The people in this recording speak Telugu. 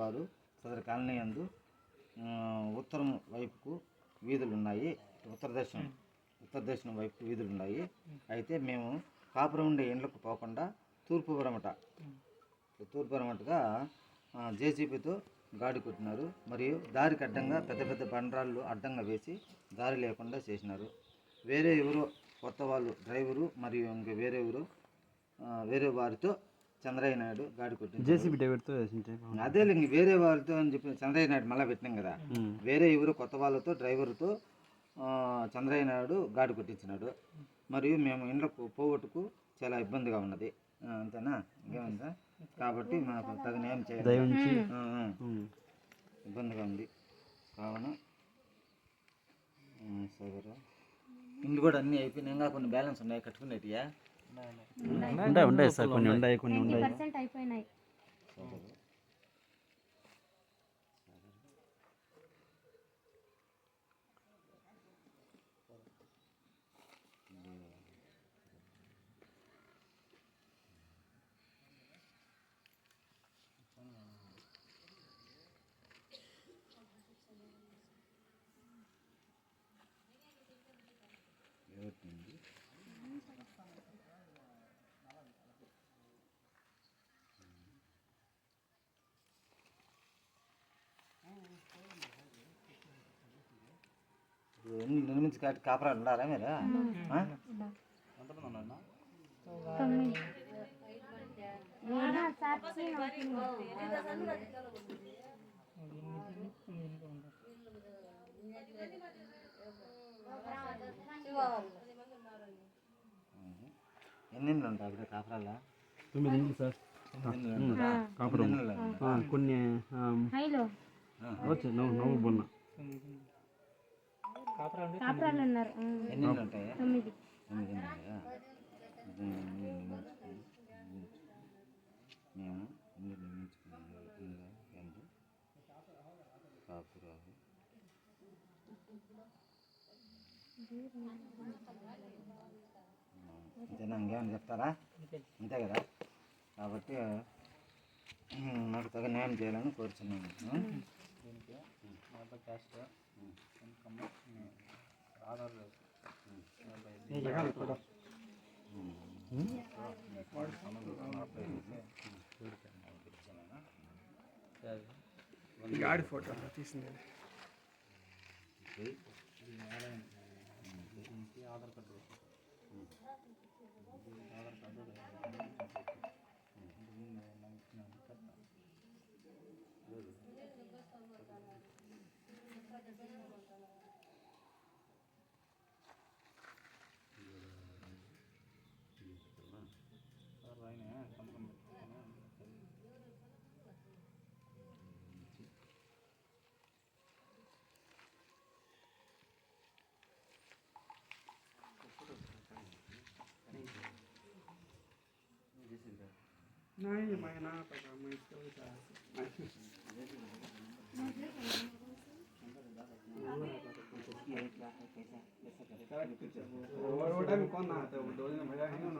వారు సదరు కాలనీ యందు ఉత్తరం వైపుకు వీధులు ఉన్నాయి, ఉత్తర దక్షిణం వైపుకు వీధులు ఉన్నాయి. అయితే మేము కాపురం ఉండే ఇండ్లకు పోకుండా తూర్పు పరమటగా జేసీబీతో గాడి కొట్టినారు. మరియు దారికి అడ్డంగా పెద్ద పెద్ద బండరాళ్ళు అడ్డంగా వేసి దారి లేకుండా చేసినారు. వేరే ఎవరో కొత్త వాళ్ళు డ్రైవరు మరియు ఇంక వేరే వారితో చంద్రయ్య నాయుడు గాడి కొట్టింది. జేసీబీ డ్రైవర్తో అదే ఇంక వేరే వాళ్ళతో అని చెప్పి చంద్రయ్య నాయుడు మళ్ళీ పెట్టినాం కదా. వేరే ఎవరు కొత్త వాళ్ళతో డ్రైవర్తో చంద్రయ్య నాయుడు గాడి కొట్టించినాడు. మరియు మేము ఇండ్లకు పోగొట్టుకు చాలా ఇబ్బందిగా ఉన్నది. అంతేనా, ఇంకేమంతా? కాబట్టి మాకు తగిన న్యాయం చేయాలి. ఇబ్బందిగా ఉంది కావున సరే. ఇండ్లు కూడా అన్నీ అయిపోయినాయి, ఇంకా కొన్ని బ్యాలెన్స్ ఉన్నాయి కట్టుకునేటియా? ఉంటాయి సార్, కొన్ని ఉన్నాయి. అయిపోయినాయి. నిర్మించి కాపురాలు ఉన్నారా మీరు? ఎన్ని ఉంటాయి అక్కడ కాపురాలా? 9 ఇండ్లు సార్ కాపురం. కొన్ని నవ్వు బొన్న కాపురాలు ఉన్నారు. ఎన్ని ఉంటాయి? 9. మేము ఇల్లు నిర్మించుకున్నాము. కాపురాలు అంతేనా, ఇంకేమైనా చెప్తారా? అంతే కదా. కాబట్టి నాకు తగిన న్యాయం చేయాలని కోరుచున్నాను. గాడి ఫోటో తీసింది. ఆధార్ కార్డు नहीं मैं ना पता मैं इसको और वो टाइम कौन ना आता है वो 2 दिन भैया है ना